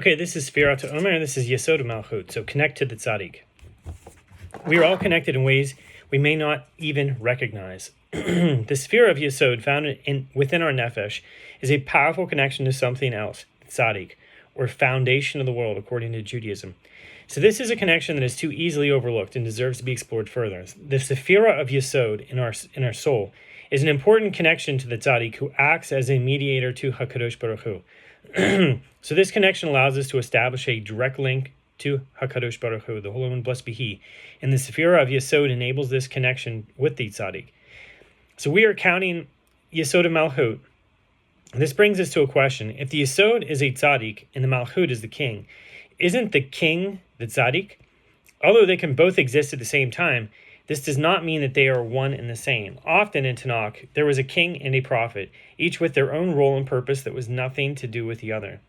Okay, this is Omer, and this is Yesod Malchut. So connect to the tzaddik. We are all connected in ways we may not even recognize. The sphere of Yesod found within our nefesh is a powerful connection to something else, tzaddik, or foundation of the world, according to Judaism. So this is a connection that is too easily overlooked and deserves to be explored further. The sephira of Yesod in our soul is an important connection to the tzaddik who acts as a mediator to HaKadosh Baruch Hu. So this connection allows us to establish a direct link to HaKadosh Baruch Hu, the Holy One, blessed be He. And the sephira of Yesod enables this connection with the tzaddik. So we are counting Yesod of Malchut. This brings us to a question. If the Yesod is a tzaddik and the Malchut is the king, isn't the king the tzaddik? Although they can both exist at the same time, this does not mean that they are one and the same. Often in Tanakh, there was a king and a prophet, each with their own role and purpose that was nothing to do with the other.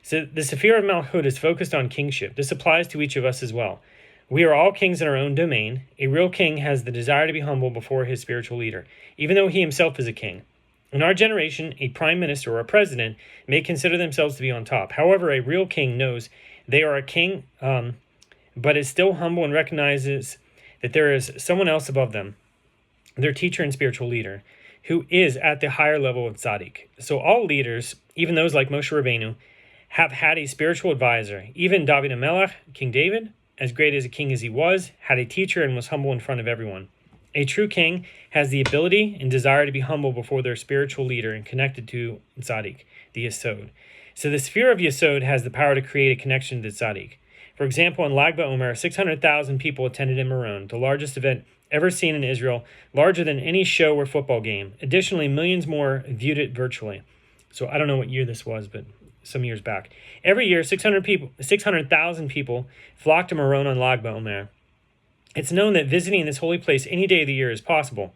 So the sephira of Malchut is focused on kingship. This applies to each of us as well. We are all kings in our own domain. A real king has the desire to be humble before his spiritual leader, even though he himself is a king. In our generation, a prime minister or a president may consider themselves to be on top. However, a real king knows they are a king, but is still humble and recognizes that there is someone else above them, their teacher and spiritual leader, who is at the higher level of tzaddik. So all leaders, even those like Moshe Rabbeinu, have had a spiritual advisor. Even David HaMelech, King David, as great as a king as he was, had a teacher and was humble in front of everyone. A true king has the ability and desire to be humble before their spiritual leader and connected to tzaddik, the Yesod. So the sphere of Yesod has the power to create a connection to the tzaddik. For example, in Lag BaOmer, 600,000 people attended in Meron, the largest event ever seen in Israel, larger than any show or football game. Additionally, millions more viewed it virtually. So I don't know what year this was, but some years back. Every year, 600,000 people flock to Meron on Lag BaOmer. It's known that visiting this holy place any day of the year is possible.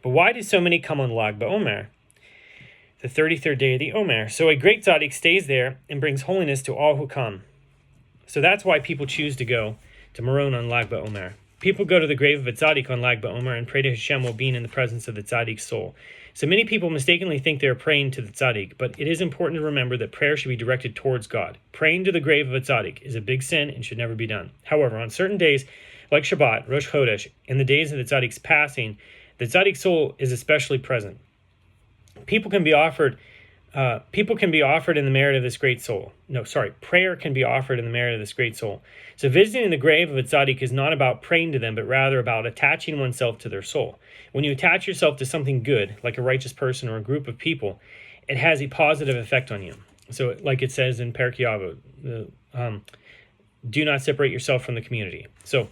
But why do so many come on Lag BaOmer, the 33rd day of the Omer? So a great tzaddik stays there and brings holiness to all who come. So that's why people choose to go to Meron on Lag BaOmer. People go to the grave of a tzaddik on Lag BaOmer and pray to Hashem while being in the presence of the tzaddik's soul. So many people mistakenly think they are praying to the tzaddik, but it is important to remember that prayer should be directed towards God. Praying to the grave of a tzaddik is a big sin and should never be done. However, on certain days, like Shabbat, Rosh Chodesh, and the days of the tzaddik's passing, the tzaddik's soul is especially present. People can be offered in the merit of this great soul. Prayer can be offered in the merit of this great soul. So visiting the grave of a tzaddik is not about praying to them, but rather about attaching oneself to their soul. When you attach yourself to something good, like a righteous person or a group of people, it has a positive effect on you. So like it says in Perkei Avot, do not separate yourself from the community. So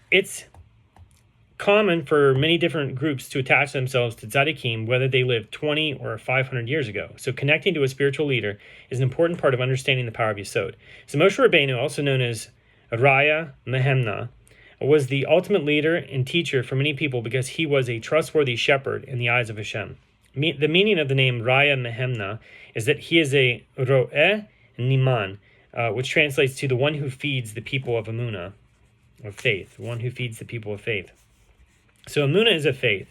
it's common for many different groups to attach themselves to tzaddikim, whether they lived 20 or 500 years ago. So connecting to a spiritual leader is an important part of understanding the power of Yesod. So Moshe Rabbeinu, also known as Raya Mehemna, was the ultimate leader and teacher for many people because he was a trustworthy shepherd in the eyes of Hashem. The meaning of the name Raya Mehemna is that he is a Ro'eh Niman, which translates to the one who feeds the people of Emunah, of faith, one who feeds the people of faith. So Emunah is a faith.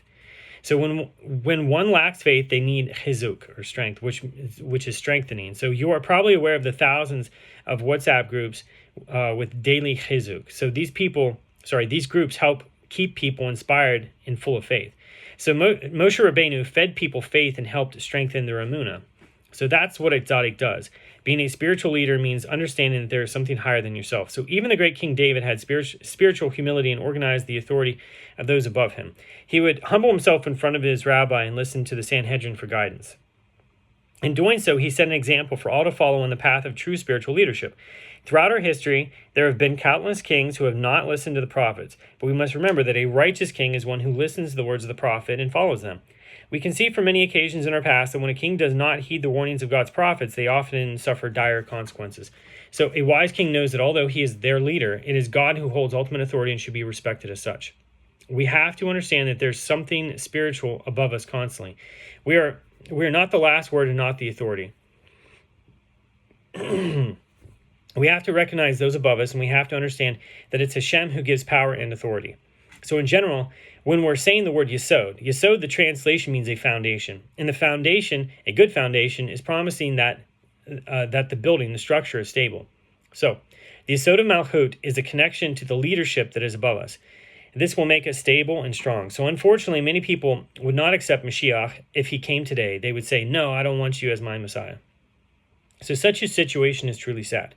So when one lacks faith, they need chizuk, or strength, which is strengthening. So you are probably aware of the thousands of WhatsApp groups with daily chizuk. So these groups help keep people inspired and full of faith. So Moshe Rabbeinu fed people faith and helped strengthen their emunah. So that's what a tzaddik does. Being a spiritual leader means understanding that there is something higher than yourself. So even the great King David had spiritual humility and organized the authority of those above him. He would humble himself in front of his rabbi and listen to the Sanhedrin for guidance. In doing so, he set an example for all to follow on the path of true spiritual leadership. Throughout our history, there have been countless kings who have not listened to the prophets, but we must remember that a righteous king is one who listens to the words of the prophet and follows them. We can see from many occasions in our past that when a king does not heed the warnings of God's prophets, they often suffer dire consequences. So a wise king knows that although he is their leader, it is God who holds ultimate authority and should be respected as such. We have to understand that there's something spiritual above us constantly. We are not the last word and not the authority. We have to recognize those above us, and we have to understand that it's Hashem who gives power and authority. So in general, when we're saying the word Yesod, the translation means a foundation. And the foundation, a good foundation, is promising that that the building, the structure, is stable. So, the Yesod of Malchut is a connection to the leadership that is above us. This will make us stable and strong. So unfortunately, many people would not accept Mashiach if he came today. They would say, no, I don't want you as my Messiah. So such a situation is truly sad.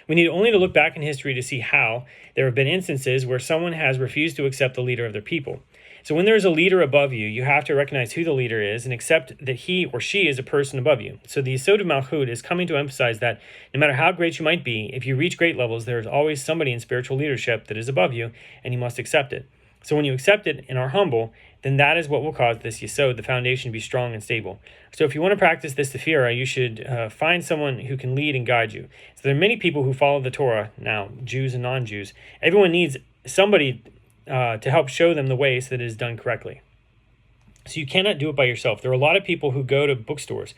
We need only to look back in history to see how there have been instances where someone has refused to accept the leader of their people. So when there is a leader above you, you have to recognize who the leader is and accept that he or she is a person above you. So the Yesod of Malchut is coming to emphasize that no matter how great you might be, if you reach great levels, there is always somebody in spiritual leadership that is above you, and you must accept it. So when you accept it and are humble, then that is what will cause this Yesod, the foundation, to be strong and stable. So if you want to practice this tefillah, you should find someone who can lead and guide you. So there are many people who follow the Torah now, Jews and non-Jews. Everyone needs somebody to help show them the way so that it is done correctly. So you cannot do it by yourself. There are a lot of people who go to bookstores,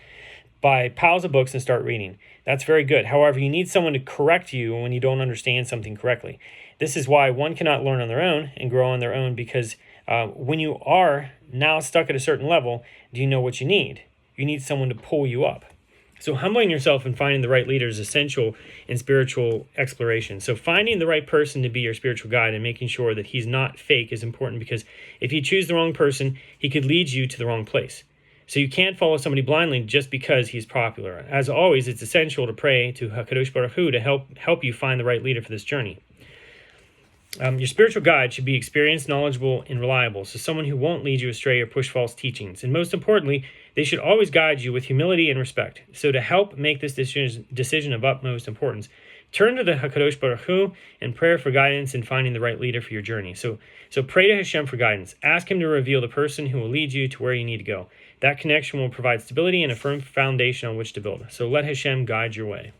buy piles of books and start reading. That's very good. However, you need someone to correct you when you don't understand something correctly. This is why one cannot learn on their own and grow on their own, because when you are now stuck at a certain level, do you know what you need? You need someone to pull you up. So humbling yourself and finding the right leader is essential in spiritual exploration. So finding the right person to be your spiritual guide and making sure that he's not fake is important, because if you choose the wrong person, he could lead you to the wrong place. So you can't follow somebody blindly just because he's popular. As always, it's essential to pray to HaKadosh Baruch Hu to help you find the right leader for this journey. Your spiritual guide should be experienced, knowledgeable, and reliable, so someone who won't lead you astray or push false teachings. And most importantly, they should always guide you with humility and respect. So to help make this decision of utmost importance, turn to the HaKadosh Baruch Hu and pray for guidance in finding the right leader for your journey. So pray to Hashem for guidance. Ask him to reveal the person who will lead you to where you need to go. That connection will provide stability and a firm foundation on which to build. So let Hashem guide your way.